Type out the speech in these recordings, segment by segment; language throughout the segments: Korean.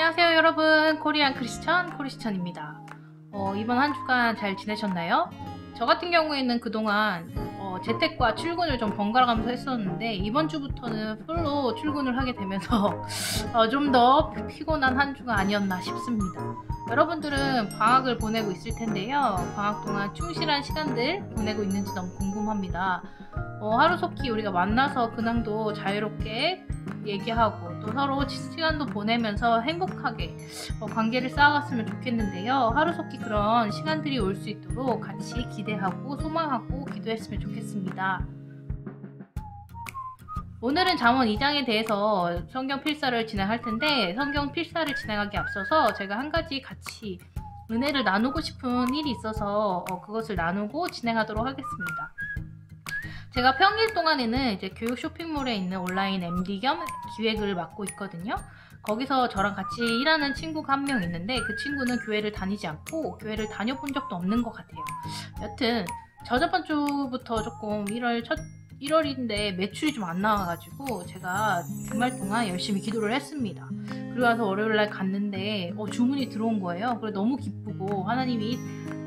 안녕하세요 여러분, 코리안 크리스천 코리스천입니다. 이번 한 주간 잘 지내셨나요? 저 같은 경우에는 그동안 재택과 출근을 좀 번갈아 가면서 했었는데 이번 주부터는 풀로 출근을 하게 되면서 좀 더 피곤한 한 주가 아니었나 싶습니다. 여러분들은 방학을 보내고 있을 텐데요. 방학 동안 충실한 시간들 보내고 있는지 너무 궁금합니다. 하루속히 우리가 만나서 근황도 자유롭게 얘기하고 또 서로 시간도 보내면서 행복하게 관계를 쌓아갔으면 좋겠는데요. 하루속히 그런 시간들이 올 수 있도록 같이 기대하고 소망하고 기도했으면 좋겠습니다. 오늘은 잠언 2장에 대해서 성경 필사를 진행할 텐데, 성경 필사를 진행하기 앞서서 제가 한 가지 같이 은혜를 나누고 싶은 일이 있어서 그것을 나누고 진행하도록 하겠습니다. 제가 평일 동안에는 이제 교육 쇼핑몰에 있는 온라인 MD 겸 기획을 맡고 있거든요. 거기서 저랑 같이 일하는 친구가 한 명 있는데 그 친구는 교회를 다니지 않고 교회를 다녀본 적도 없는 것 같아요. 여튼 저저번 주부터 조금 1월인데 매출이 좀 안 나와가지고 제가 주말 동안 열심히 기도를 했습니다. 그리고 나서 월요일날 갔는데 주문이 들어온 거예요. 그래서 너무 기쁘고 하나님이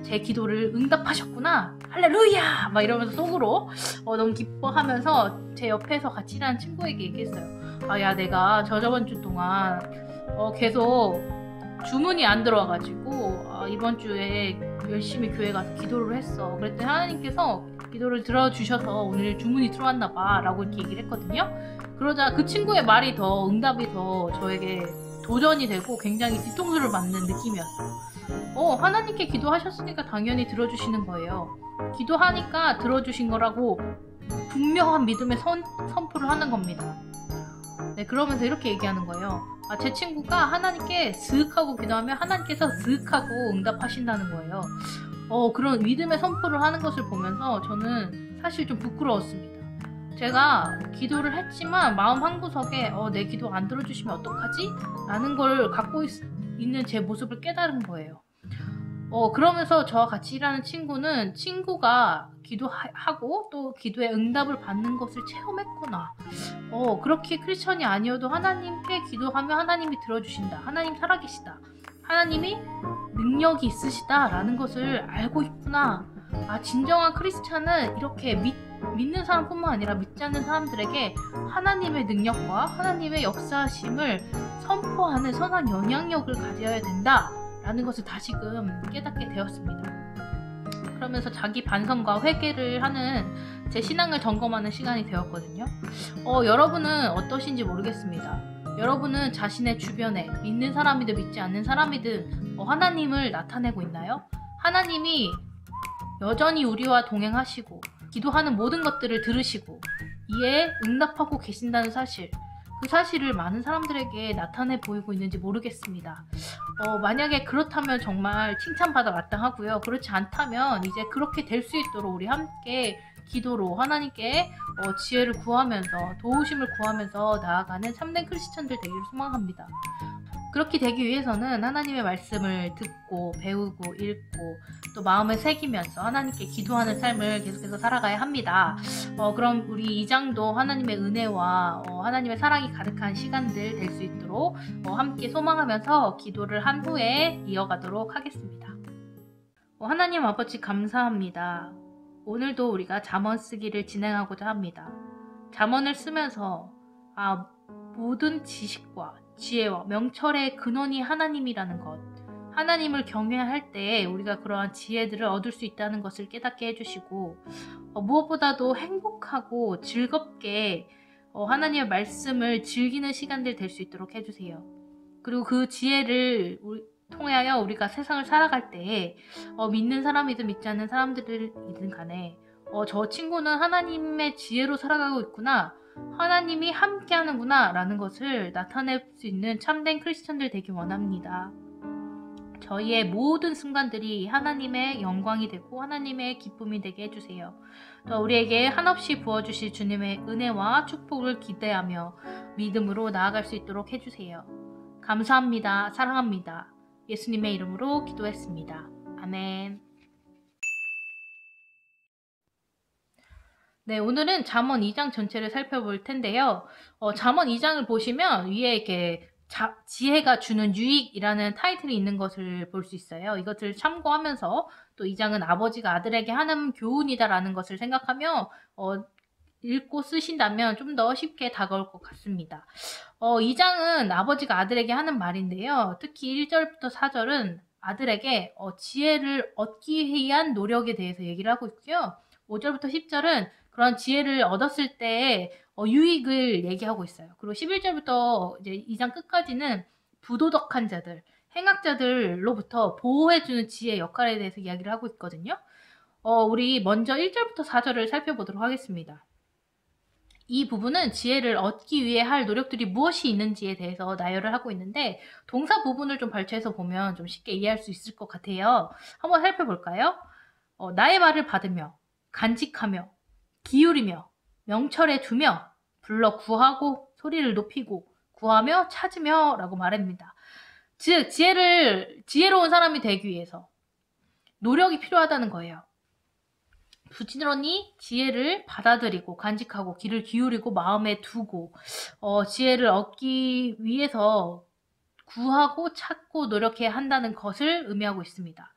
제 기도를 응답하셨구나, 할렐루야 막 이러면서 속으로 너무 기뻐하면서 제 옆에서 같이 일하는 친구에게 얘기했어요. 야, 내가 저번 주 동안 계속 주문이 안 들어와가지고 이번 주에 열심히 교회 가서 기도를 했어. 그랬더니 하나님께서 기도를 들어주셔서 오늘 주문이 들어왔나 봐 라고 이렇게 얘기를 했거든요. 그러자 그 친구의 말이 더, 응답이 더 저에게 도전이 되고 굉장히 뒤통수를 맞는 느낌이었어요. 하나님께 기도하셨으니까 당연히 들어주시는 거예요. 기도하니까 들어주신 거라고 분명한 믿음의 선포를 하는 겁니다. 네, 그러면서 이렇게 얘기하는 거예요. 제 친구가 하나님께 슥 하고 기도하면 하나님께서 슥 하고 응답하신다는 거예요. 그런 믿음의 선포를 하는 것을 보면서 저는 사실 좀 부끄러웠습니다. 제가 기도를 했지만 마음 한구석에 내 기도 안 들어주시면 어떡하지? 라는 걸 갖고 있는 제 모습을 깨달은 거예요. 그러면서 저와 같이 일하는 친구는 친구가 기도하고 또 기도에 응답을 받는 것을 체험했구나. 그렇게 크리스천이 아니어도 하나님께 기도하면 하나님이 들어주신다. 하나님 살아계시다. 하나님이 능력이 있으시다 라는 것을 알고 있구나. 진정한 크리스찬은 이렇게 믿는 사람뿐만 아니라 믿지 않는 사람들에게 하나님의 능력과 하나님의 역사하심을 선포하는 선한 영향력을 가져야 된다 라는 것을 다시금 깨닫게 되었습니다. 그러면서 자기 반성과 회개를 하는 제 신앙을 점검하는 시간이 되었거든요. 여러분은 어떠신지 모르겠습니다. 여러분은 자신의 주변에 믿는 사람이든 믿지 않는 사람이든 하나님을 나타내고 있나요? 하나님이 여전히 우리와 동행하시고 기도하는 모든 것들을 들으시고 이에 응답하고 계신다는 사실, 그 사실을 많은 사람들에게 나타내 보이고 있는지 모르겠습니다. 만약에 그렇다면 정말 칭찬받아 마땅하고요. 그렇지 않다면 이제 그렇게 될 수 있도록 우리 함께 기도로 하나님께 지혜를 구하면서 도우심을 구하면서 나아가는 참된 크리스천들 되기를 소망합니다. 그렇게 되기 위해서는 하나님의 말씀을 듣고 배우고 읽고 또 마음에 새기면서 하나님께 기도하는 삶을 계속해서 살아가야 합니다. 그럼 우리 2장도 하나님의 은혜와 하나님의 사랑이 가득한 시간들 될 수 있도록 함께 소망하면서 기도를 한 후에 이어가도록 하겠습니다. 하나님 아버지 감사합니다. 오늘도 우리가 잠언 쓰기를 진행하고자 합니다. 잠언을 쓰면서 모든 지식과 지혜와 명철의 근원이 하나님이라는 것, 하나님을 경외할 때 우리가 그러한 지혜들을 얻을 수 있다는 것을 깨닫게 해주시고 무엇보다도 행복하고 즐겁게 하나님의 말씀을 즐기는 시간들 될 수 있도록 해주세요. 그리고 그 지혜를 통하여 우리가 세상을 살아갈 때 믿는 사람이든 믿지 않는 사람들이든 간에 저 친구는 하나님의 지혜로 살아가고 있구나, 하나님이 함께하는구나 라는 것을 나타낼 수 있는 참된 크리스천들 되길 원합니다. 저희의 모든 순간들이 하나님의 영광이 되고 하나님의 기쁨이 되게 해주세요. 또 우리에게 한없이 부어주실 주님의 은혜와 축복을 기대하며 믿음으로 나아갈 수 있도록 해주세요. 감사합니다. 사랑합니다. 예수님의 이름으로 기도했습니다. 아멘. 네, 오늘은 잠언 2장 전체를 살펴볼 텐데요. 잠언 2장을 보시면 위에 이렇게 지혜가 주는 유익이라는 타이틀이 있는 것을 볼 수 있어요. 이것을 참고하면서 또 이 장은 아버지가 아들에게 하는 교훈이다라는 것을 생각하며 읽고 쓰신다면 좀 더 쉽게 다가올 것 같습니다. 이 장은 아버지가 아들에게 하는 말인데요. 특히 1절부터 4절은 아들에게 지혜를 얻기 위한 노력에 대해서 얘기를 하고 있고요. 5절부터 10절은 그런 지혜를 얻었을 때의 유익을 얘기하고 있어요. 그리고 11절부터 이제 이 장 끝까지는 부도덕한 자들, 행악자들로부터 보호해주는 지혜의 역할에 대해서 이야기를 하고 있거든요. 우리 먼저 1절부터 4절을 살펴보도록 하겠습니다. 이 부분은 지혜를 얻기 위해 할 노력들이 무엇이 있는지에 대해서 나열을 하고 있는데 동사 부분을 좀 발췌해서 보면 좀 쉽게 이해할 수 있을 것 같아요. 한번 살펴볼까요? 나의 말을 받으며 간직하며 기울이며 명철에 두며 불러 구하고 소리를 높이고 구하며 찾으며 라고 말합니다. 즉 지혜로운 사람이 되기 위해서 노력이 필요하다는 거예요. 부지런히 지혜를 받아들이고 간직하고 귀를 기울이고 마음에 두고 지혜를 얻기 위해서 구하고 찾고 노력해야 한다는 것을 의미하고 있습니다.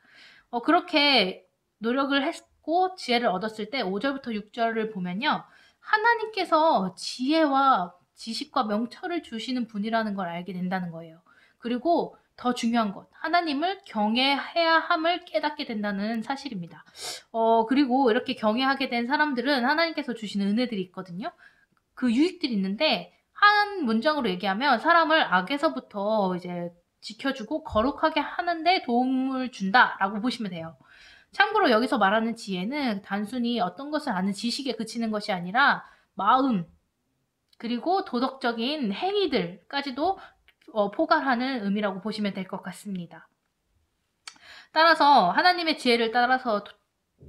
그렇게 노력을 했고 지혜를 얻었을 때 5절부터 6절을 보면요. 하나님께서 지혜와 지식과 명철을 주시는 분이라는 걸 알게 된다는 거예요. 그리고 더 중요한 것, 하나님을 경외해야 함을 깨닫게 된다는 사실입니다. 그리고 이렇게 경외하게 된 사람들은 하나님께서 주시는 은혜들이 있거든요. 그 유익들이 있는데 한 문장으로 얘기하면 사람을 악에서부터 이제 지켜주고 거룩하게 하는데 도움을 준다라고 보시면 돼요. 참고로 여기서 말하는 지혜는 단순히 어떤 것을 아는 지식에 그치는 것이 아니라 마음 그리고 도덕적인 행위들까지도 포괄하는 의미라고 보시면 될 것 같습니다. 따라서 하나님의 지혜를 따라서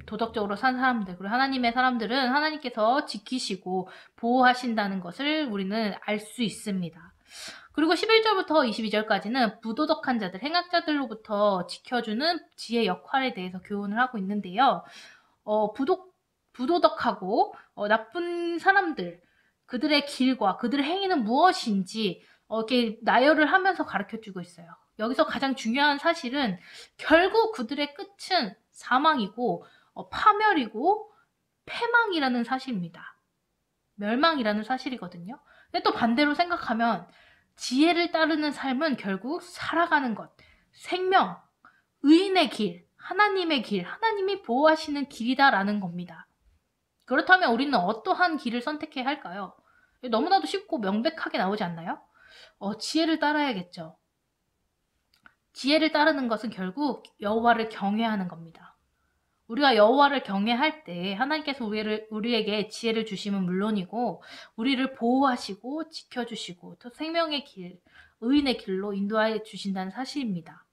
도덕적으로 산 사람들, 그리고 하나님의 사람들은 하나님께서 지키시고 보호하신다는 것을 우리는 알 수 있습니다. 그리고 11절부터 22절까지는 부도덕한 자들, 행악자들로부터 지켜주는 지혜 역할에 대해서 교훈을 하고 있는데요. 부도덕하고 나쁜 사람들, 그들의 길과 그들의 행위는 무엇인지 이렇게 나열을 하면서 가르쳐주고 있어요. 여기서 가장 중요한 사실은 결국 그들의 끝은 사망이고 파멸이고 패망이라는 사실입니다. 멸망이라는 사실이거든요. 근데 또 반대로 생각하면 지혜를 따르는 삶은 결국 살아가는 것, 생명, 의인의 길, 하나님의 길, 하나님이 보호하시는 길이다라는 겁니다. 그렇다면 우리는 어떠한 길을 선택해야 할까요? 너무나도 쉽고 명백하게 나오지 않나요? 지혜를 따라야겠죠. 지혜를 따르는 것은 결국 여호와를 경외하는 겁니다. 우리가 여호와를 경외할 때 하나님께서 우리에게 지혜를 주시면 물론이고 우리를 보호하시고 지켜주시고 또 생명의 길, 의인의 길로 인도하여 주신다는 사실입니다.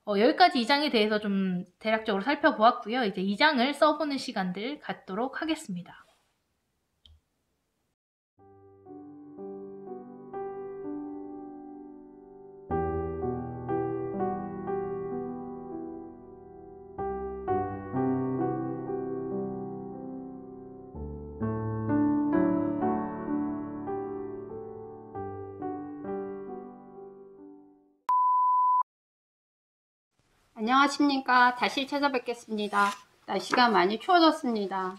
여기까지 이 장에 대해서 좀 대략적으로 살펴보았고요. 이제 이 장을 써보는 시간들 갖도록 하겠습니다. 안녕하십니까. 다시 찾아뵙겠습니다. 날씨가 많이 추워졌습니다.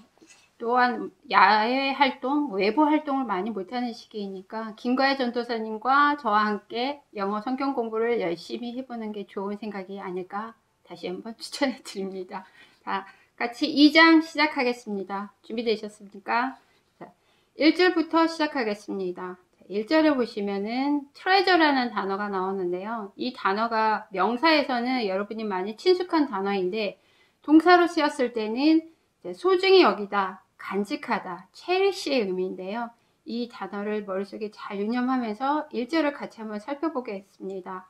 또한 야외 활동, 외부 활동을 많이 못하는 시기이니까 김가혜 전도사님과 저와 함께 영어 성경 공부를 열심히 해보는 게 좋은 생각이 아닐까 다시 한번 추천해 드립니다. 자, 같이 2장 시작하겠습니다. 준비되셨습니까? 자, 1절부터 시작하겠습니다. 1절에 보시면은 treasure라는 단어가 나오는데요. 이 단어가 명사에서는 여러분이 많이 친숙한 단어인데 동사로 쓰였을 때는 소중히 여기다, 간직하다, cherish의 의미인데요. 이 단어를 머릿속에 잘 유념하면서 1절을 같이 한번 살펴보겠습니다.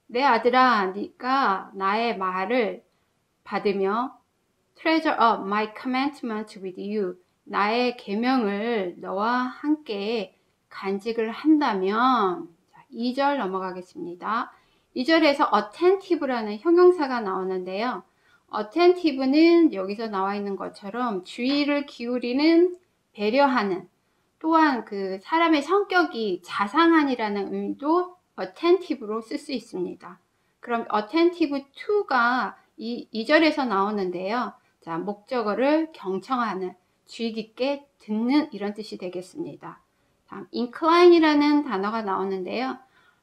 내 아들아, 네가 나의 말을 받으며 treasure up my commandment with you, 나의 계명을 너와 함께 간직을 한다면, 2절 넘어가겠습니다. 2절에서 attentive라는 형용사가 나오는데요. attentive는 여기서 나와 있는 것처럼 주의를 기울이는, 배려하는, 또한 그 사람의 성격이 자상한이라는 의미도 attentive로 쓸 수 있습니다. 그럼 attentive to가 이 2절에서 나오는데요. 자, 목적어를 경청하는, 주의 깊게 듣는 이런 뜻이 되겠습니다. 다음, incline이라는 단어가 나오는데요.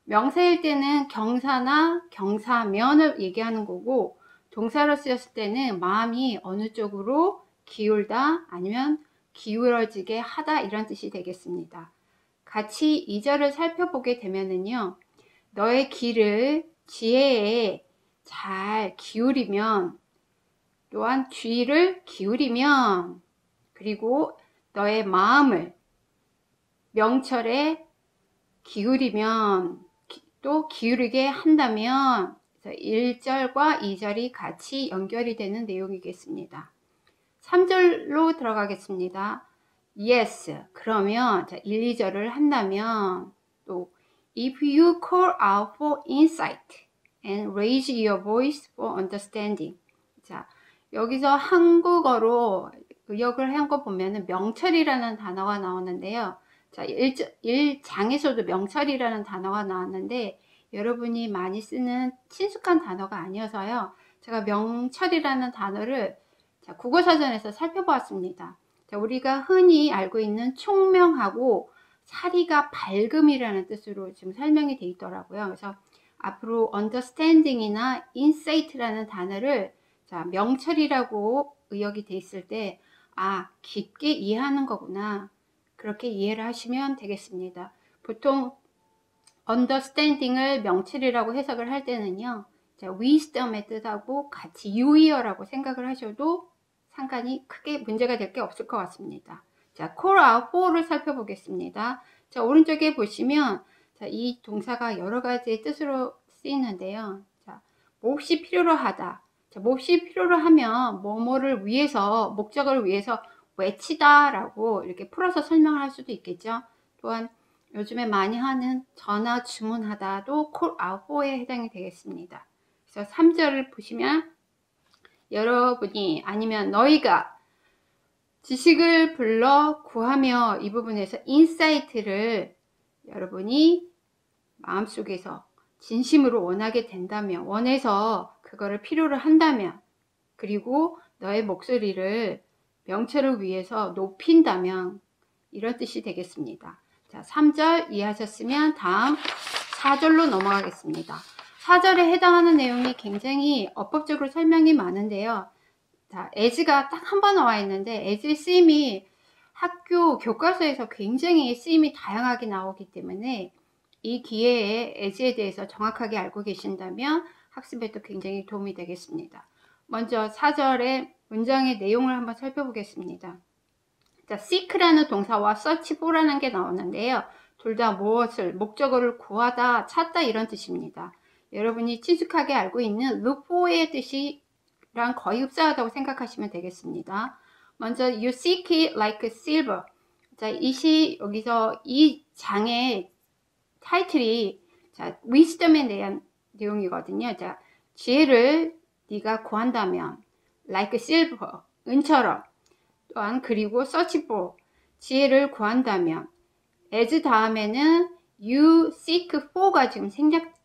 명사일 때는 경사나 경사면을 얘기하는 거고, 동사로 쓰였을 때는 마음이 어느 쪽으로 기울다 아니면 기울어지게 하다 이런 뜻이 되겠습니다. 같이 2절을 살펴보게 되면은요. 너의 귀를 지혜에 잘 기울이면, 또한 귀를 기울이면, 그리고 너의 마음을 명철에 기울이면, 또 기울이게 한다면 1절과 2절이 같이 연결이 되는 내용이겠습니다. 3절로 들어가겠습니다. Yes, 그러면 1, 2절을 한다면, 또 If you call out for insight and raise your voice for understanding. 자, 여기서 한국어로 의역을 한 거 보면은 명철이라는 단어가 나오는데요. 자, 1장에서도 명철이라는 단어가 나왔는데 여러분이 많이 쓰는 친숙한 단어가 아니어서요. 제가 명철이라는 단어를 자, 국어사전에서 살펴보았습니다. 자, 우리가 흔히 알고 있는 총명하고 사리가 밝음이라는 뜻으로 지금 설명이 되어 있더라고요. 그래서 앞으로 understanding이나 insight라는 단어를 자, 명철이라고 의역이 되어 있을 때 아, 깊게 이해하는 거구나. 그렇게 이해를 하시면 되겠습니다. 보통 understanding을 명철이라고 해석을 할 때는요. 자, wisdom의 뜻하고 같이 유의어라고 생각을 하셔도 상관이 크게 문제가 될 게 없을 것 같습니다. 자, call out for를 살펴보겠습니다. 자, 오른쪽에 보시면 자, 이 동사가 여러 가지의 뜻으로 쓰이는데요. 자, 몹시 필요로 하다. 자, 몹시 필요로 하면 뭐뭐를 위해서, 목적을 위해서 외치다 라고 이렇게 풀어서 설명을 할 수도 있겠죠. 또한 요즘에 많이 하는 전화 주문하다도 call out for에 해당이 되겠습니다. 그래서 3절을 보시면 여러분이 아니면 너희가 지식을 불러 구하며 이 부분에서 인사이트를 여러분이 마음속에서 진심으로 원하게 된다면, 원해서 그거를 필요로 한다면, 그리고 너의 목소리를 명철을 위해서 높인다면 이런 뜻이 되겠습니다. 자, 3절 이해하셨으면 다음 4절로 넘어가겠습니다. 4절에 해당하는 내용이 굉장히 어법적으로 설명이 많은데요. 자, as가 딱 한 번 나와 있는데 as의 쓰임이 학교 교과서에서 굉장히 쓰임이 다양하게 나오기 때문에 이 기회에 as에 대해서 정확하게 알고 계신다면 학습에도 굉장히 도움이 되겠습니다. 먼저 4절의 문장의 내용을 한번 살펴보겠습니다. 자, seek라는 동사와 search for라는 게 나오는데요. 둘 다 무엇을, 목적어를 구하다, 찾다 이런 뜻입니다. 여러분이 친숙하게 알고 있는 look for의 뜻이랑 거의 흡사하다고 생각하시면 되겠습니다. 먼저 you seek it like silver. 자, 여기서 이 장의 타이틀이 자, wisdom에 대한 내용이거든요. 자, 지혜를 네가 구한다면 like silver, 은처럼. 또한 그리고 search for, 지혜를 구한다면 as 다음에는 you seek for가 지금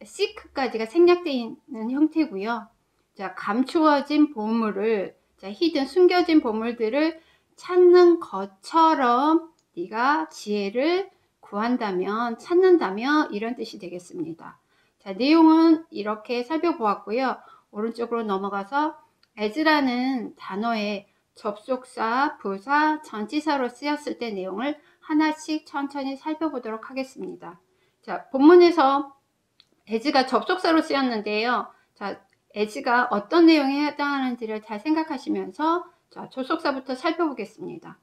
seek까지가 생략되어 있는 형태고요. 자, 감추어진 보물을, 자, hidden, 숨겨진 보물들을 찾는 것처럼 네가 지혜를 구한다면, 찾는다면 이런 뜻이 되겠습니다. 자, 내용은 이렇게 살펴보았고요. 오른쪽으로 넘어가서 as라는 단어의 접속사, 부사, 전치사로 쓰였을 때 내용을 하나씩 천천히 살펴보도록 하겠습니다. 자, 본문에서 as가 접속사로 쓰였는데요. 자, as가 어떤 내용에 해당하는지를 잘 생각하시면서 자, 접속사부터 살펴보겠습니다.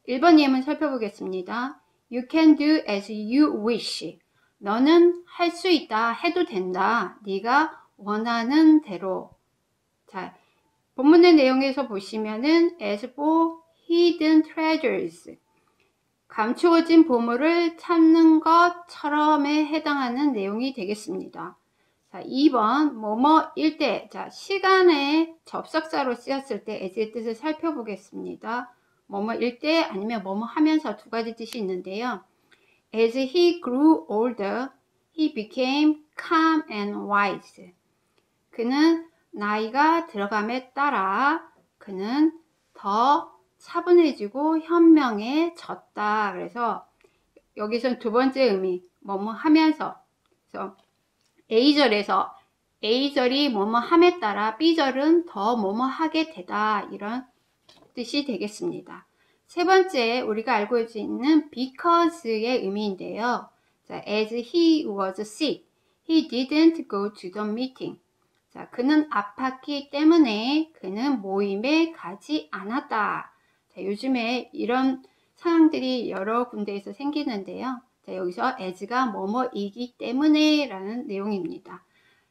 1번 예문 살펴보겠습니다. You can do as you wish. 너는 할 수 있다, 해도 된다. 네가 원하는 대로. 자, 본문의 내용에서 보시면은 as for hidden treasures, 감추어진 보물을 찾는 것처럼에 해당하는 내용이 되겠습니다. 자, 2번 뭐뭐일 때, 자, 시간의 접속사로 쓰였을 때 as의 뜻을 살펴보겠습니다. 뭐뭐일 때 아니면 뭐뭐 하면서 두 가지 뜻이 있는데요. As he grew older, he became calm and wise. 그는 나이가 들어감에 따라 그는 더 차분해지고 현명해졌다. 그래서 여기선 두 번째 의미, 뭐뭐 하면서. 그래서 A절에서 A절이 뭐뭐 함에 따라 B절은 더 뭐뭐 하게 되다. 이런 뜻이 되겠습니다. 세 번째, 우리가 알고 있는 because의 의미인데요. 자, as he was sick, he didn't go to the meeting. 자, 그는 아팠기 때문에 그는 모임에 가지 않았다. 자, 요즘에 이런 상황들이 여러 군데에서 생기는데요. 자, 여기서 as가 뭐뭐이기 때문에 라는 내용입니다.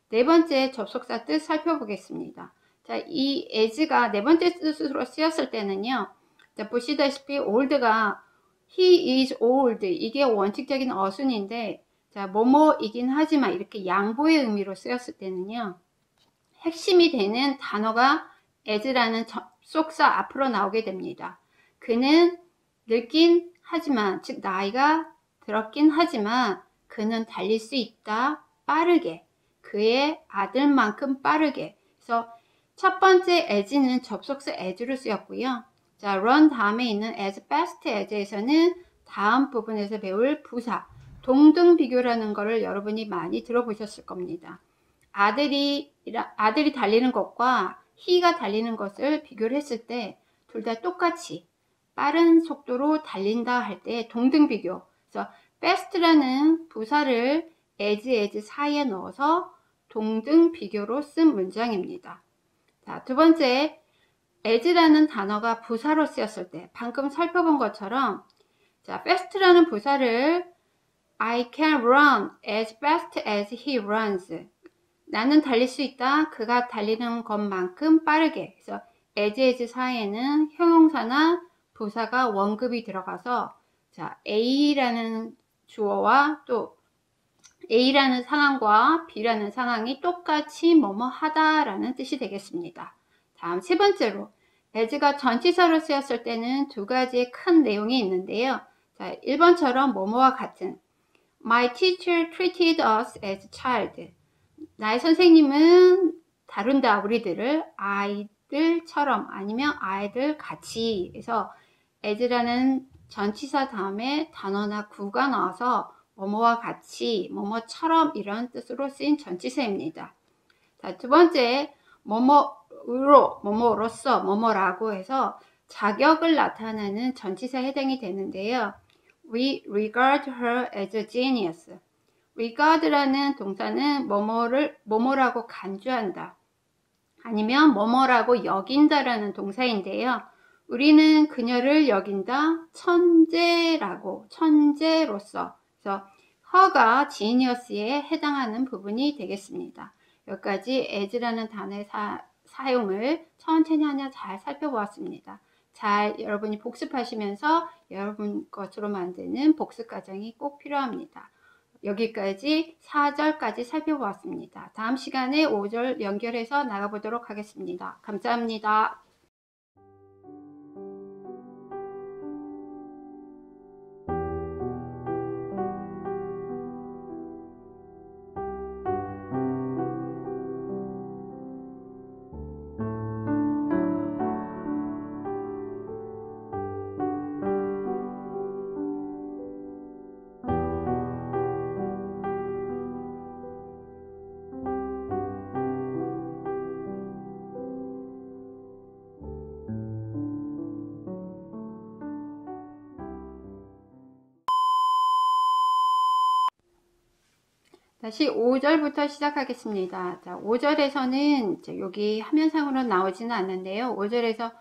네 번째 접속사 뜻 살펴보겠습니다. 자, 이 as가 네 번째 뜻으로 쓰였을 때는요. 자, 보시다시피 old가 he is old 이게 원칙적인 어순인데 자, 뭐뭐이긴 하지만 이렇게 양보의 의미로 쓰였을 때는요. 핵심이 되는 단어가 as라는 접속사 앞으로 나오게 됩니다. 그는 늙긴 하지만, 즉 나이가 들었긴 하지만 그는 달릴 수 있다. 빠르게. 그의 아들만큼 빠르게. 그래서 첫 번째 as는 접속사 as로 쓰였고요. 자, run 다음에 있는 as fast as에서는 다음 부분에서 배울 부사, 동등 비교라는 것을 여러분이 많이 들어보셨을 겁니다. 아들이 달리는 것과 he가 달리는 것을 비교를 했을 때 둘 다 똑같이 빠른 속도로 달린다 할 때 동등 비교. 그래서 fast라는 부사를 as 사이에 넣어서 동등 비교로 쓴 문장입니다. 자, 두 번째, as라는 단어가 부사로 쓰였을 때 방금 살펴본 것처럼 자, fast라는 부사를 I can run as fast as he runs. 나는 달릴 수 있다. 그가 달리는 것만큼 빠르게. 그래서 as 사이에는 형용사나 부사가 원급이 들어가서 자, A라는 주어와 또 A라는 상황과 B라는 상황이 똑같이 뭐뭐 하다라는 뜻이 되겠습니다. 다음 세 번째로 as가 전치사로 쓰였을 때는 두 가지의 큰 내용이 있는데요. 자, 1번처럼 뭐뭐와 같은 My teacher treated us as child. 나의 선생님은 다룬다 우리들을 아이들처럼 아니면 아이들 같이 해서 as라는 전치사 다음에 단어나 구가 나와서 뭐뭐와 같이 뭐뭐처럼 이런 뜻으로 쓰인 전치사입니다. 자, 두 번째 뭐뭐로서 뭐뭐라고 해서 자격을 나타내는 전치사에 해당이 되는데요. We regard her as a genius. regard라는 동사는 뭐뭐라고 간주한다. 아니면 뭐뭐라고 여긴다라는 동사인데요. 우리는 그녀를 여긴다. 천재로서. 그래서 her가 genius에 해당하는 부분이 되겠습니다. 여기까지 as라는 단어의 사용을 천천히 하나 잘 살펴보았습니다. 잘 여러분이 복습하시면서 여러분 것으로 만드는 복습 과정이 꼭 필요합니다. 여기까지 4절까지 살펴보았습니다. 다음 시간에 5절 연결해서 나가보도록 하겠습니다. 감사합니다. 다시 5절부터 시작하겠습니다. 자, 5절에서는 여기 화면상으로 나오지는 않는데요. 5절에서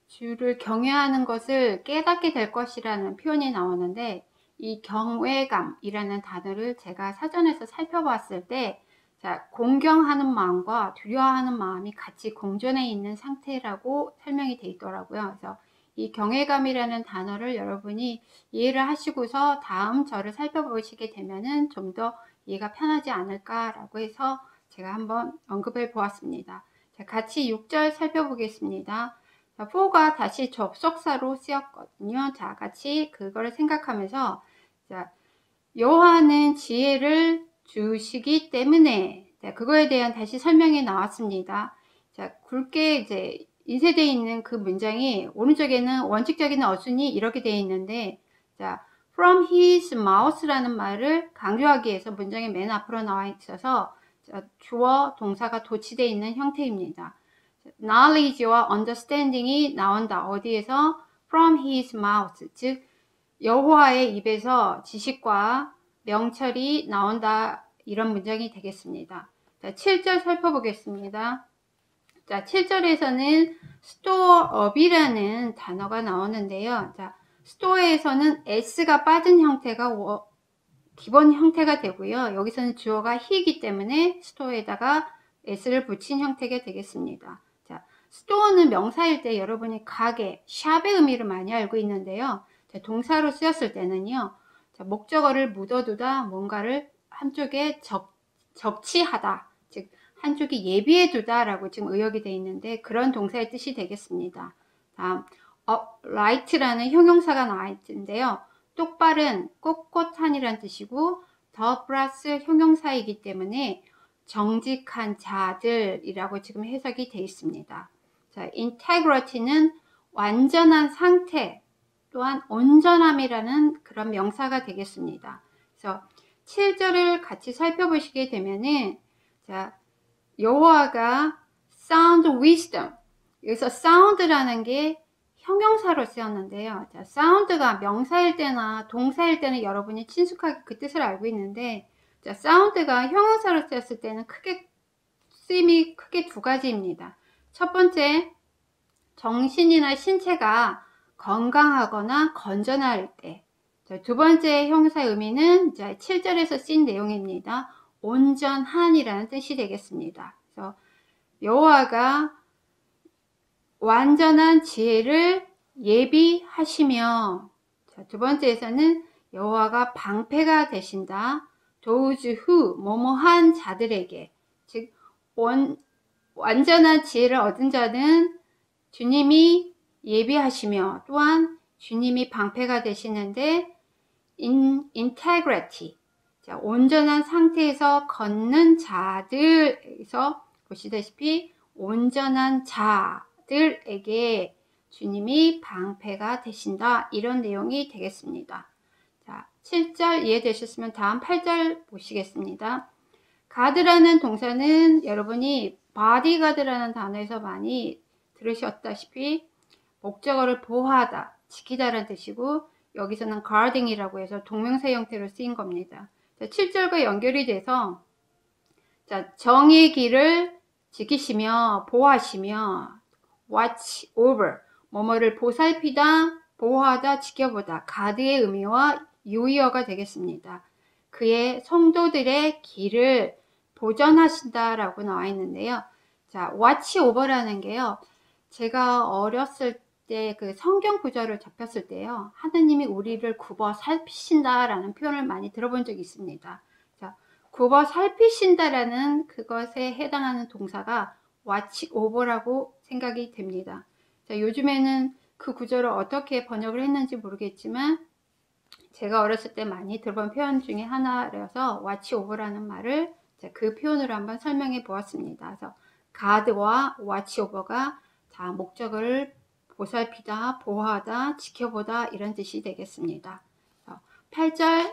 주를 경외하는 것을 깨닫게 될 것이라는 표현이 나오는데 이 경외감이라는 단어를 제가 사전에서 살펴봤을 때 자, 공경하는 마음과 두려워하는 마음이 같이 공존해 있는 상태라고 설명이 되어 있더라고요. 그래서 이 경외감이라는 단어를 여러분이 이해를 하시고서 다음 절을 살펴보시게 되면은 좀 더 이해가 편하지 않을까라고 해서 제가 한번 언급해 보았습니다. 자, 같이 6절 살펴보겠습니다. 자, for가 다시 접속사로 쓰였거든요. 자, 같이 그거를 생각하면서, 자, 여호와는 지혜를 주시기 때문에, 자, 그거에 대한 다시 설명이 나왔습니다. 자, 굵게 이제 인쇄되어 있는 그 문장이 오른쪽에는 원칙적인 어순이 이렇게 되어 있는데, 자, from his mouth라는 말을 강조하기 위해서 문장의 맨 앞으로 나와 있어서, 자, 주어 동사가 도치되어 있는 형태입니다. knowledge와 understanding이 나온다. 어디에서? from his mouth, 즉 여호와의 입에서 지식과 명철이 나온다. 이런 문장이 되겠습니다. 자, 7절 살펴보겠습니다. 자, 7절에서는 store up이라는 단어가 나오는데요. 자, store에서는 s가 빠진 형태가 기본 형태가 되고요. 여기서는 주어가 he이기 때문에 store에다가 s를 붙인 형태가 되겠습니다. 자, store는 명사일 때 여러분이 가게, 샵의 의미를 많이 알고 있는데요. 자, 동사로 쓰였을 때는요. 자, 목적어를 묻어두다, 뭔가를 한쪽에 적치하다, 즉 한쪽에 예비해두다 라고 지금 의역이 되어 있는데 그런 동사의 뜻이 되겠습니다. 다음 upright라는 형용사가 나와 있는데요. 똑바른, 꼿꼿한이란 뜻이고 더 플러스 형용사이기 때문에 정직한 자들이라고 지금 해석이 되어 있습니다. 자, integrity는 완전한 상태 또한 온전함이라는 그런 명사가 되겠습니다. 그래서 7절을 같이 살펴보시게 되면은 자, 여호와가 sound wisdom, 여기서 sound라는 게 형용사로 쓰였는데요. 자, sound가 명사일 때나 동사일 때는 여러분이 친숙하게 그 뜻을 알고 있는데, 자, sound가 형용사로 쓰였을 때는 쓰임이 크게 두 가지입니다. 첫 번째, 정신이나 신체가 건강하거나 건전할 때. 자, 두 번째 형용사의 의미는 자, 7절에서 쓰인 내용입니다. 온전한이라는 뜻이 되겠습니다. 그래서 여호와가 완전한 지혜를 예비하시며, 자, 두 번째에서는 여호와가 방패가 되신다. those who, 뭐뭐한 자들에게, 즉 완전한 지혜를 얻은 자는 주님이 예비하시며 또한 주님이 방패가 되시는데 integrity, 자, 온전한 상태에서 걷는 자들에서 보시다시피 온전한 자들에게 주님이 방패가 되신다. 이런 내용이 되겠습니다. 자, 7절 이해되셨으면 다음 8절 보시겠습니다. 가드라는 동사는 여러분이 bodyguard라는 단어에서 많이 들으셨다시피 목적어를 보호하다, 지키다라는 뜻이고 여기서는 guarding이라고 해서 동명사 형태로 쓰인 겁니다. 자, 7절과 연결이 돼서 자, 정의 길을 지키시며 보호하시며 watch over, 뭐뭐를 보살피다, 보호하다, 지켜보다, 가드의 의미와 유의어가 되겠습니다. 그의 성도들의 길을 보전하신다라고 나와 있는데요. 자, watch over라는 게요. 제가 어렸을 때 그 성경 구절을 접했을 때요. 하느님이 우리를 굽어 살피신다라는 표현을 많이 들어본 적이 있습니다. 자, 굽어 살피신다라는 그것에 해당하는 동사가 watch over라고 생각이 됩니다. 자, 요즘에는 그 구절을 어떻게 번역을 했는지 모르겠지만 제가 어렸을 때 많이 들어본 표현 중에 하나라서 watch over라는 말을 그 표현으로 한번 설명해 보았습니다. 그래서 guard와 watch over가 자, 목적을 보살피다, 보호하다, 지켜보다 이런 뜻이 되겠습니다. 8절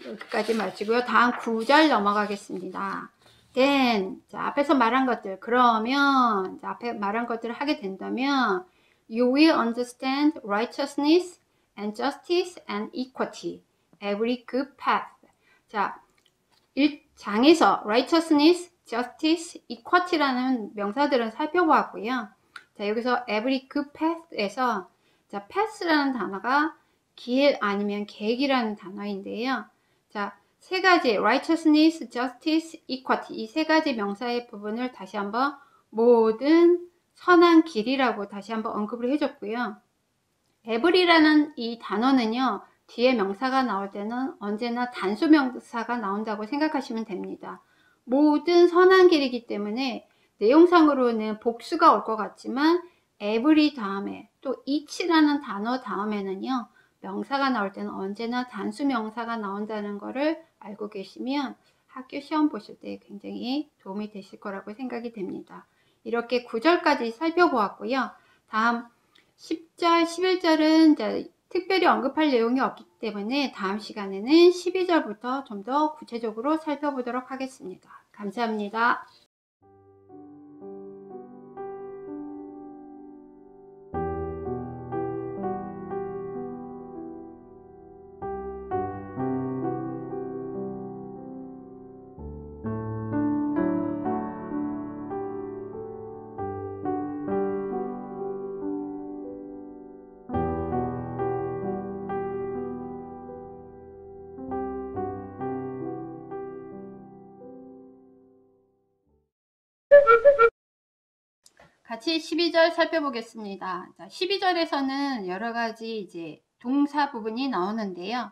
여기까지 마치고요. 다음 9절 넘어가겠습니다. then, 자, 앞에서 말한 것들, 그러면, 자, 앞에 말한 것들을 하게 된다면 you will understand righteousness and justice and equity, every good path. 자, 1장에서 righteousness, justice, equity라는 명사들은 살펴보았고요. 자, 여기서 every good path에서 자, path라는 단어가 길 아니면 계획이라는 단어인데요. 자, 세 가지 righteousness, justice, equity 이 세 가지 명사의 부분을 다시 한번 모든 선한 길이라고 다시 한번 언급을 해줬고요. every라는 이 단어는요. 뒤에 명사가 나올 때는 언제나 단수 명사가 나온다고 생각하시면 됩니다. 모든 선한 길이기 때문에 내용상으로는 복수가 올 것 같지만 every 다음에 또 each라는 단어 다음에는요, 명사가 나올 때는 언제나 단수 명사가 나온다는 거를 알고 계시면 학교 시험 보실 때 굉장히 도움이 되실 거라고 생각이 됩니다. 이렇게 9절까지 살펴보았고요. 다음 10절, 11절은 특별히 언급할 내용이 없기 때문에 다음 시간에는 12절부터 좀 더 구체적으로 살펴보도록 하겠습니다. 감사합니다. 같이 12절 살펴보겠습니다. 자, 12절에서는 여러 가지 이제 동사 부분이 나오는데요.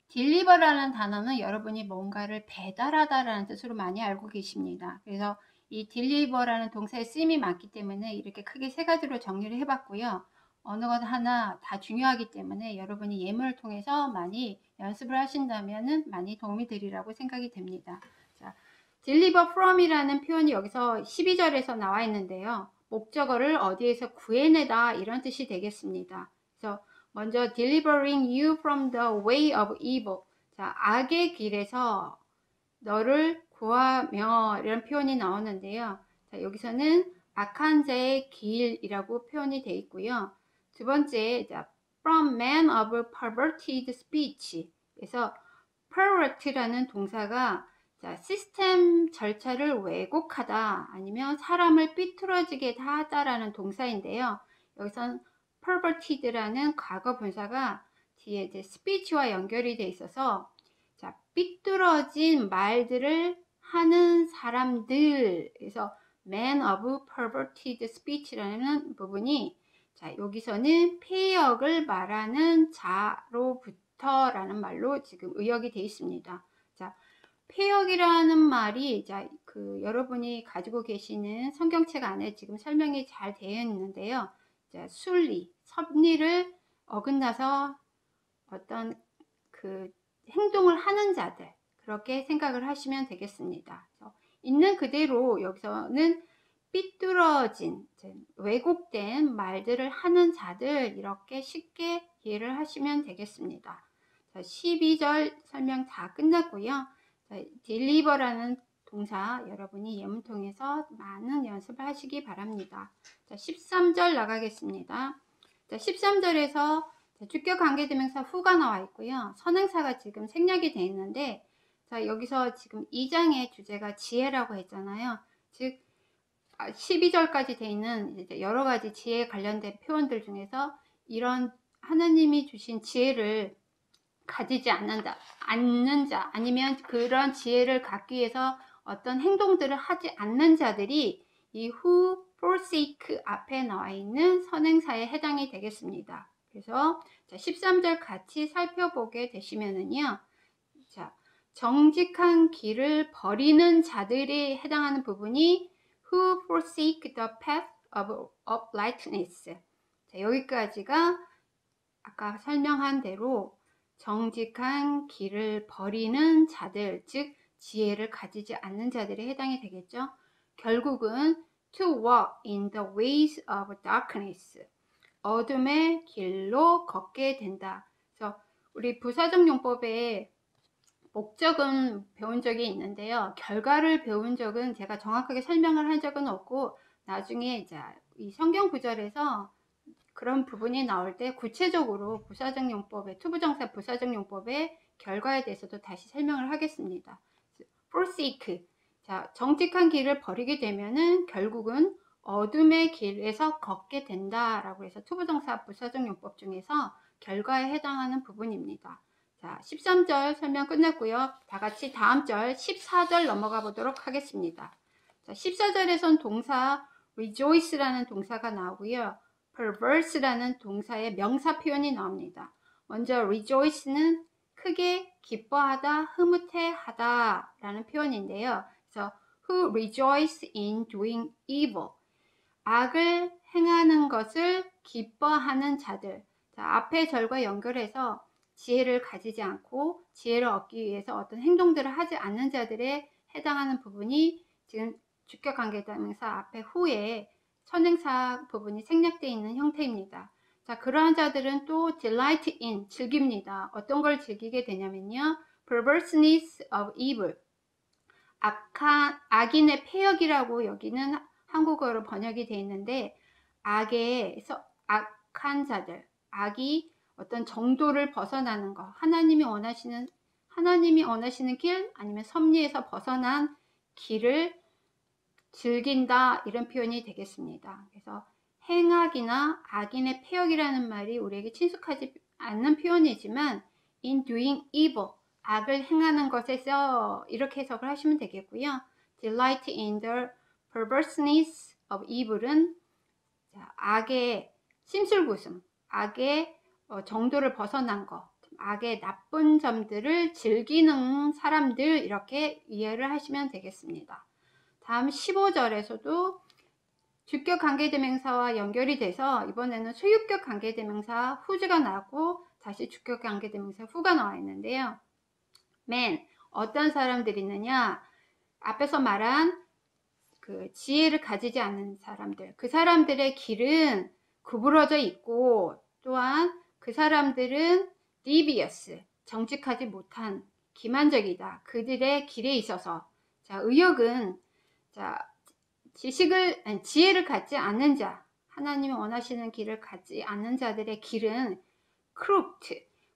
deliver라는 단어는 여러분이 뭔가를 배달하다라는 뜻으로 많이 알고 계십니다. 그래서 이 deliver라는 동사의 쓰임이 많기 때문에 이렇게 크게 세 가지로 정리를 해봤고요. 어느 것 하나 다 중요하기 때문에 여러분이 예문을 통해서 많이 연습을 하신다면 많이 도움이 되리라고 생각이 됩니다. 자, deliver from이라는 표현이 여기서 12절에서 나와 있는데요. 목적어를 어디에서 구해내다 이런 뜻이 되겠습니다. 그래서 먼저 delivering you from the way of evil. 자, 악의 길에서 너를 구하며 이런 표현이 나오는데요. 자, 여기서는 악한 자의 길이라고 표현이 되어 있고요. 두 번째, 자, from man of perverted speech. 그래서 pervert라는 동사가 자, 시스템 절차를 왜곡하다 아니면 사람을 삐뚤어지게 하다라는 동사인데요. 여기선 perverted라는 과거 분사가 뒤에 이제 speech와 연결이 돼 있어서 자, 삐뚤어진 말들을 하는 사람들. 그래서 man of perverted speech라는 부분이 자, 여기서는 폐역을 말하는 자로부터라는 말로 지금 의역이 되어 있습니다. 자, 폐역이라는 말이 자, 여러분이 가지고 계시는 성경책 안에 지금 설명이 잘 되어 있는데요. 자, 순리, 섭리를 어긋나서 어떤 행동을 하는 자들, 그렇게 생각을 하시면 되겠습니다. 있는 그대로 여기서는 삐뚤어진, 왜곡된 말들을 하는 자들, 이렇게 쉽게 이해를 하시면 되겠습니다. 자, 12절 설명 다 끝났고요. 자, deliver라는 동사 여러분이 예문 통해서 많은 연습을 하시기 바랍니다. 자, 13절 나가겠습니다. 자, 13절에서 주격 관계대명사 후가 나와 있고요. 선행사가 지금 생략이 되어 있는데 자, 여기서 지금 2장의 주제가 지혜라고 했잖아요. 즉 12절까지 되어 있는 여러 가지 지혜에 관련된 표현들 중에서 이런 하나님이 주신 지혜를 가지지 않는 자 아니면 그런 지혜를 갖기 위해서 어떤 행동들을 하지 않는 자들이 이 who forsake 앞에 나와 있는 선행사에 해당이 되겠습니다. 그래서 자, 13절 같이 살펴보게 되시면은요. 자, 정직한 길을 버리는 자들이 해당하는 부분이 who forsake the path of uprightness. 자, 여기까지가 아까 설명한 대로 정직한 길을 버리는 자들, 즉 지혜를 가지지 않는 자들에 해당이 되겠죠. 결국은 to walk in the ways of darkness. 어둠의 길로 걷게 된다. 그래서 우리 부사적 용법에 목적은 배운 적이 있는데요. 결과를 배운 적은 제가 정확하게 설명을 한 적은 없고 나중에 이제 이 성경 구절에서 그런 부분이 나올 때 구체적으로 부사적 용법의 투부정사 부사적 용법의 결과에 대해서도 다시 설명을 하겠습니다. forsake. 자, 정직한 길을 버리게 되면은 결국은 어둠의 길에서 걷게 된다라고 해서 투부정사 부사적 용법 중에서 결과에 해당하는 부분입니다. 자, 13절 설명 끝났고요. 다 같이 다음 절 14절 넘어가 보도록 하겠습니다. 자, 14절에선 동사 rejoice라는 동사가 나오고요. perverse라는 동사의 명사 표현이 나옵니다. 먼저 rejoice는 크게 기뻐하다, 흐뭇해하다 라는 표현인데요. 그래서 who rejoice in doing evil. 악을 행하는 것을 기뻐하는 자들. 자, 앞의 절과 연결해서 지혜를 가지지 않고 지혜를 얻기 위해서 어떤 행동들을 하지 않는 자들에 해당하는 부분이 지금 주격 관계대명사 앞에 후에 선행사 부분이 생략되어 있는 형태입니다. 자, 그러한 자들은 또 delight in, 즐깁니다. 어떤 걸 즐기게 되냐면요. perverseness of evil, 악인의 폐역이라고 여기는 한국어로 번역이 되어 있는데, 악한 자들, 악이 어떤 정도를 벗어나는 것, 하나님이 원하시는 길, 아니면 섭리에서 벗어난 길을 즐긴다, 이런 표현이 되겠습니다. 그래서 행악이나 악인의 폐역이라는 말이 우리에게 친숙하지 않는 표현이지만 in doing evil, 악을 행하는 것에서 이렇게 해석을 하시면 되겠고요. delight in the perverseness of evil은 악의 심술구심, 악의 정도를 벗어난 것, 악의 나쁜 점들을 즐기는 사람들, 이렇게 이해를 하시면 되겠습니다. 다음 15절에서도 주격 관계대명사와 연결이 돼서 이번에는 소유격 관계대명사 후주가 나고 다시 주격 관계대명사 후가 나와 있는데요. man, 어떤 사람들이 있느냐? 앞에서 말한 그 지혜를 가지지 않는 사람들, 그 사람들의 길은 구부러져 있고, 또한 그 사람들은 devious, 정직하지 못한, 기만적이다. 그들의 길에 있어서. 자, 의역은 지혜를 갖지 않는 자, 하나님이 원하시는 길을 갖지 않는 자들의 길은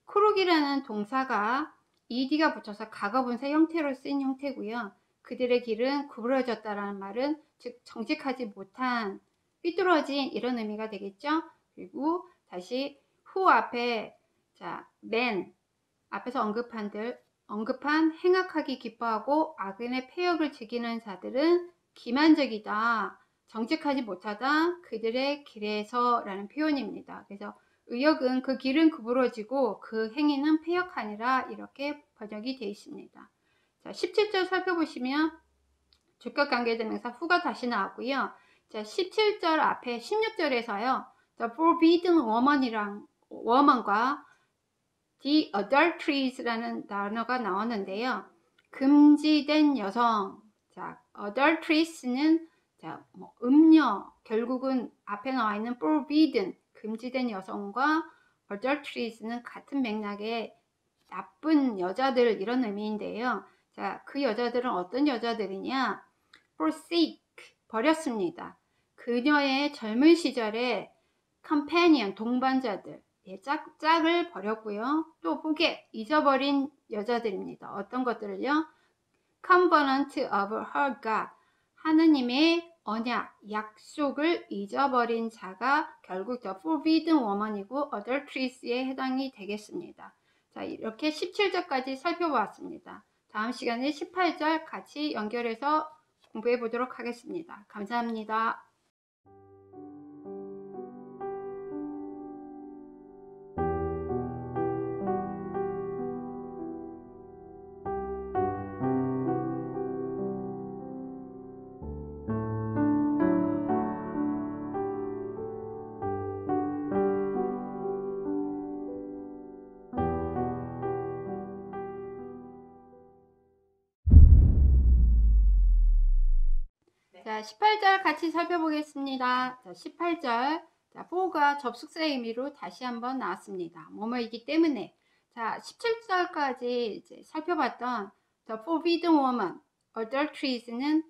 크룩이라는 동사가 ed가 붙여서 과거분사 형태로 쓰인 형태고요. 그들의 길은 구부러졌다라는 말은 즉 정직하지 못한, 삐뚤어진, 이런 의미가 되겠죠. 그리고 다시 후 앞에 man 앞에서 언급한 행악하기 기뻐하고 악인의 폐역을 즐기는 자들은 기만적이다, 정직하지 못하다, 그들의 길에서 라는 표현입니다. 그래서 의역은 그 길은 구부러지고 그 행위는 폐역하니라, 이렇게 번역이 되어 있습니다. 자, 17절 살펴보시면 주격 관계대명사 후가 다시 나왔고요. 자, 17절 앞에 16절에서요. The forbidden woman과 the adulteries라는 단어가 나오는데요. 금지된 여성. 자, adulteries는 음녀, 결국은 앞에 나와 있는 forbidden, 금지된 여성과 adulteries는 같은 맥락의 나쁜 여자들, 이런 의미인데요. 자, 그 여자들은 어떤 여자들이냐? forsake, 버렸습니다. 그녀의 젊은 시절에 companion, 동반자들, 짝을 버렸고요. 또 forget, 잊어버린 여자들입니다. 어떤 것들을요? covenant of her God, 하느님의 언약, 약속을 잊어버린 자가 결국 the forbidden woman이고 adulteress에 해당이 되겠습니다. 자, 이렇게 17절까지 살펴보았습니다. 다음 시간에 18절 같이 연결해서 공부해 보도록 하겠습니다. 감사합니다. 자, 18절 같이 살펴보겠습니다. 자, 18절. 자, for가 접속사의 의미로 다시 한번 나왔습니다. 뭐뭐이기 때문에. 자, 17절까지 이제 살펴봤던 the forbidden woman, adulteries는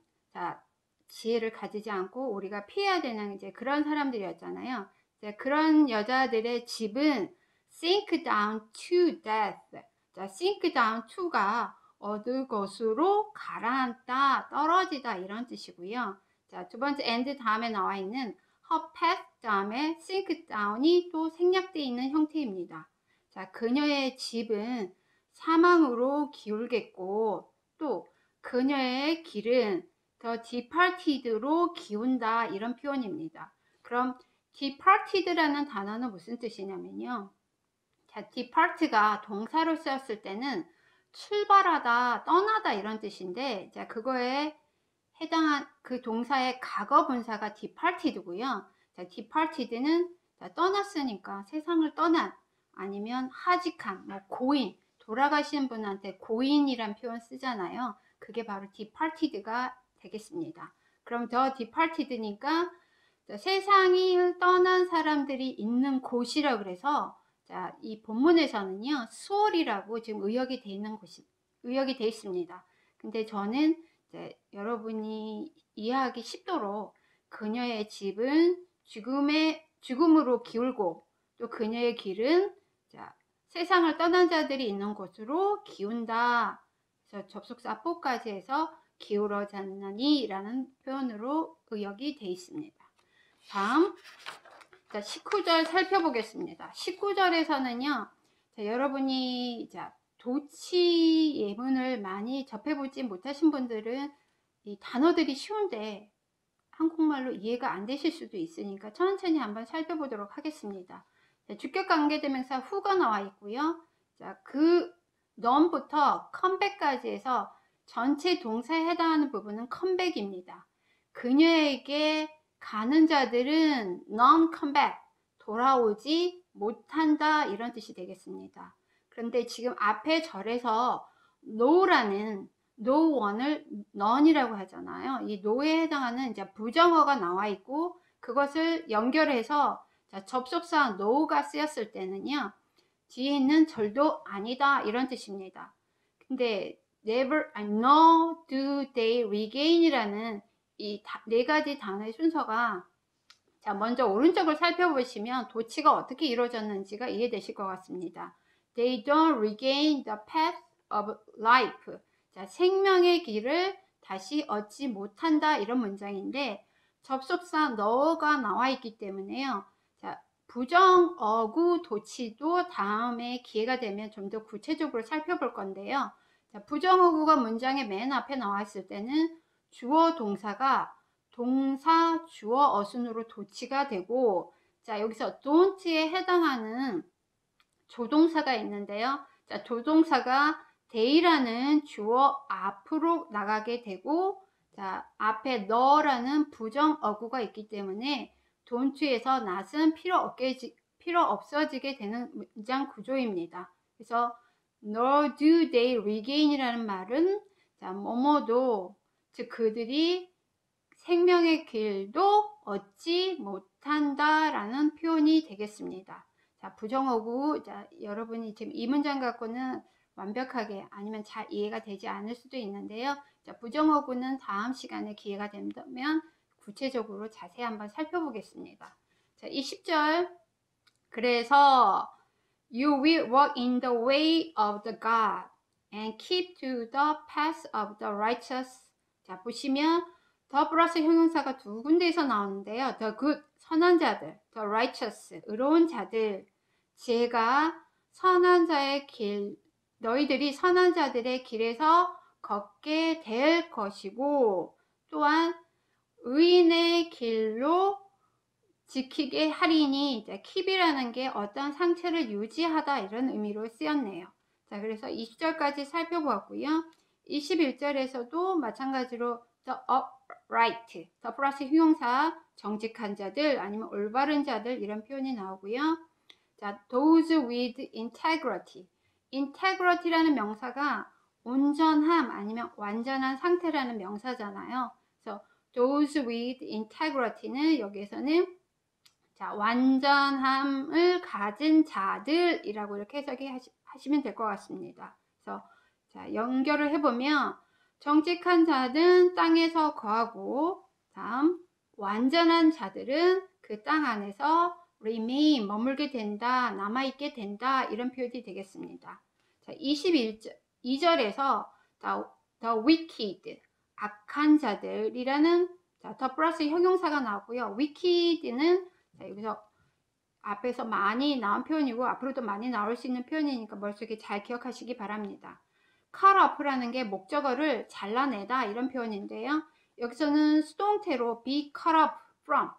지혜를 가지지 않고 우리가 피해야 되는 이제 그런 사람들이었잖아요. 이제 그런 여자들의 집은 sink down to death. 자, sink down to가 얻을 것으로 가라앉다, 떨어지다, 이런 뜻이고요. 자, 두 번째 and 다음에 나와 있는 her path 다음에 sink down이 또 생략되어 있는 형태입니다. 자, 그녀의 집은 사망으로 기울겠고, 또 그녀의 길은 the departed로 기운다, 이런 표현입니다. 그럼 departed라는 단어는 무슨 뜻이냐면요. 자, depart가 동사로 쓰였을 때는 출발하다, 떠나다, 이런 뜻인데, 자, 그거의 해당한 그 동사의 과거 분사가 departed고요. 자, departed는 자, 떠났으니까 세상을 떠난 아니면 하직한, 뭐 고인, 돌아가신 분한테 고인이란 표현 쓰잖아요. 그게 바로 departed가 되겠습니다. 그럼 더 departed니까 세상을 떠난 사람들이 있는 곳이라 그래서 자, 이 본문에서는요, 수월이라고 지금 의역이 돼 있는 의역이 돼 있습니다. 근데 저는 이제 여러분이 이해하기 쉽도록 그녀의 집은 죽음으로 기울고 또 그녀의 길은 자, 세상을 떠난 자들이 있는 곳으로 기운다. 그래서 접속사 4까지 해서 기울어졌나니 라는 표현으로 의역이 돼 있습니다. 다음 자, 19절 살펴보겠습니다. 19절에서는요, 자, 여러분이 자, 도치 예문을 많이 접해보지 못하신 분들은 이 단어들이 쉬운데 한국말로 이해가 안 되실 수도 있으니까 천천히 한번 살펴보도록 하겠습니다. 자, 주격 관계대명사 who가 나와 있고요. 자, 그 none부터 comeback까지 해서 전체 동사에 해당하는 부분은 comeback입니다. 그녀에게 가는 자들은 non-comeback, 돌아오지 못한다 이런 뜻이 되겠습니다. 그런데 지금 앞에 절에서 no라는 no one을 none이라고 하잖아요. 이 no에 해당하는 이제 부정어가 나와 있고 그것을 연결해서 자, 접속사 no가 쓰였을 때는요. 뒤에 있는 절도 아니다 이런 뜻입니다. 근데 never, no, do, they, regain이라는 이 네 가지 단어의 순서가 자, 먼저 오른쪽을 살펴보시면 도치가 어떻게 이루어졌는지가 이해되실 것 같습니다. They don't regain the path of life. 자, 생명의 길을 다시 얻지 못한다 이런 문장인데 접속사 너가 나와 있기 때문에요. 자, 부정어구 도치도 다음에 기회가 되면 좀 더 구체적으로 살펴볼 건데요. 자, 부정어구가 문장의 맨 앞에 나와 있을 때는 주어 동사가 동사 주어 어순으로 도치가 되고 자 여기서 don't에 해당하는 조동사가 있는데요. 자 조동사가 they라는 주어 앞으로 나가게 되고 자 앞에 너라는 부정 어구가 있기 때문에 don't에서 not은 필요 없어지게 되는 문장 구조입니다. 그래서 nor do they regain이라는 말은 자 뭐뭐도 즉 그들이 생명의 길도 얻지 못한다라는 표현이 되겠습니다. 자, 부정어구, 자, 여러분이 지금 이 문장 갖고는 완벽하게 아니면 잘 이해가 되지 않을 수도 있는데요. 자, 부정어구는 다음 시간에 기회가 된다면 구체적으로 자세히 한번 살펴보겠습니다. 자, 이 10절. 그래서 You will walk in the way of the God and keep to the path of the righteous. 자, 보시면 더 플러스 형용사가 두 군데에서 나오는데요. The good, 선한 자들, the righteous, 의로운 자들. 제가 선한 자의 길, 너희들이 선한 자들의 길에서 걷게 될 것이고 또한 의인의 길로 지키게 하리니 이제 keep이라는 게 어떤 상태를 유지하다 이런 의미로 쓰였네요. 자, 그래서 20절까지 살펴보았고요. 21절에서도 마찬가지로 the upright, the 플러스 형용사 정직한 자들 아니면 올바른 자들 이런 표현이 나오고요. 자, those with integrity. integrity라는 명사가 온전함 아니면 완전한 상태라는 명사잖아요. 그래서 those with integrity는 여기에서는 자, 완전함을 가진 자들이라고 이렇게 해석이 하시면 될 것 같습니다. 그래서 자, 연결을 해보면 정직한 자는 땅에서 거하고 다음 완전한 자들은 그 땅 안에서 remain, 머물게 된다, 남아있게 된다 이런 표현이 되겠습니다. 자, 22절에서 the wicked, 악한 자들이라는 자, 더 플러스 형용사가 나오고요. wicked는 자, 여기서 앞에서 많이 나온 표현이고 앞으로도 많이 나올 수 있는 표현이니까 머릿속에 잘 기억하시기 바랍니다. cut off라는 게 목적어를 잘라내다 이런 표현인데요. 여기서는 수동태로 be cut off from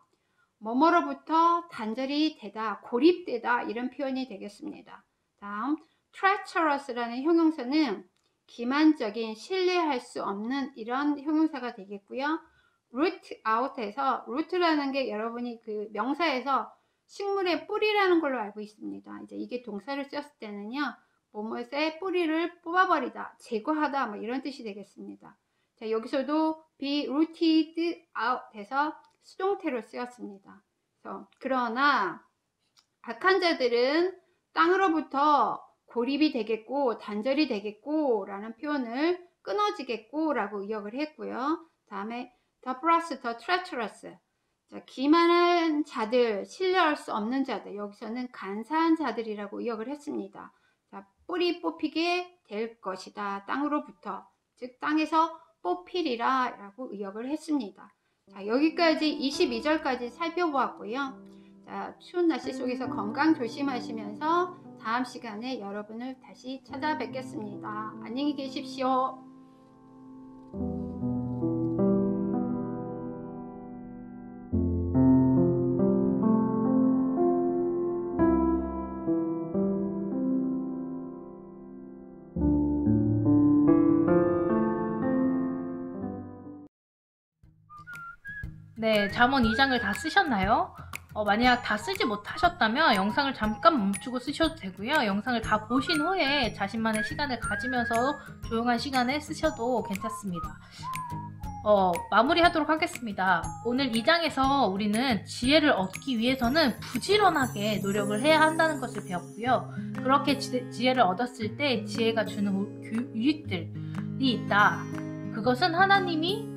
뭐뭐로부터 단절이 되다, 고립되다 이런 표현이 되겠습니다. 다음 treacherous라는 형용사는 기만적인 신뢰할 수 없는 이런 형용사가 되겠고요. root out에서 root라는 게 여러분이 그 명사에서 식물의 뿌리라는 걸로 알고 있습니다. 이제 이게 동사를 썼을 때는요. 뭐뭐의 뿌리를 뽑아버리다, 제거하다 뭐 이런 뜻이 되겠습니다. 자, 여기서도 be rooted out 해서 수동태로 쓰였습니다. 그러나 악한 자들은 땅으로부터 고립이 되겠고 단절이 되겠고 라는 표현을 끊어지겠고 라고 의역을 했고요. 다음에 the plus, the treacherous. 자, 기만한 자들, 신뢰할 수 없는 자들, 여기서는 간사한 자들이라고 의역을 했습니다. 자, 뿌리 뽑히게 될 것이다. 땅으로부터, 즉 땅에서 뽑히리라 라고 의역을 했습니다. 자, 여기까지 22절까지 살펴보았고요. 자, 추운 날씨 속에서 건강 조심하시면서 다음 시간에 여러분을 다시 찾아뵙겠습니다. 안녕히 계십시오. 네, 잠언 2장을 다 쓰셨나요? 만약 다 쓰지 못하셨다면 영상을 잠깐 멈추고 쓰셔도 되고요. 영상을 다 보신 후에 자신만의 시간을 가지면서 조용한 시간에 쓰셔도 괜찮습니다. 마무리하도록 하겠습니다. 오늘 2장에서 우리는 지혜를 얻기 위해서는 부지런하게 노력을 해야 한다는 것을 배웠고요. 그렇게 지혜를 얻었을 때 지혜가 주는 유익들이 있다. 그것은 하나님이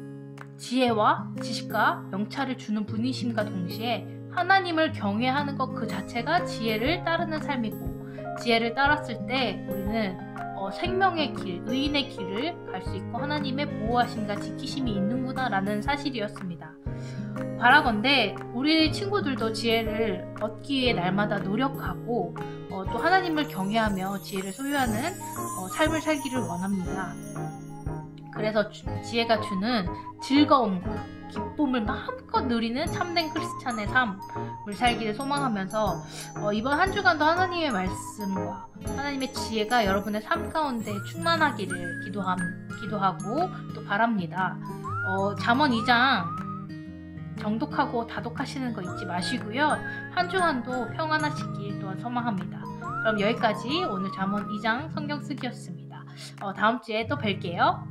지혜와 지식과 명찰을 주는 분이심과 동시에 하나님을 경외하는 것 그 자체가 지혜를 따르는 삶이고, 지혜를 따랐을 때 우리는 생명의 길, 의인의 길을 갈 수 있고 하나님의 보호하심과 지키심이 있는구나 라는 사실이었습니다. 바라건대 우리 친구들도 지혜를 얻기 위해 날마다 노력하고 또 하나님을 경외하며 지혜를 소유하는 삶을 살기를 원합니다. 그래서 지혜가 주는 즐거움과 기쁨을 마음껏 누리는 참된 크리스찬의 삶을 살기를 소망하면서 이번 한 주간도 하나님의 말씀과 하나님의 지혜가 여러분의 삶 가운데 충만하기를 기도하고 또 바랍니다. 잠언 2장 정독하고 다독하시는 거 잊지 마시고요. 한 주간도 평안하시길 또한 소망합니다. 그럼 여기까지 오늘 잠언 2장 성경 쓰기였습니다. 다음 주에 또 뵐게요.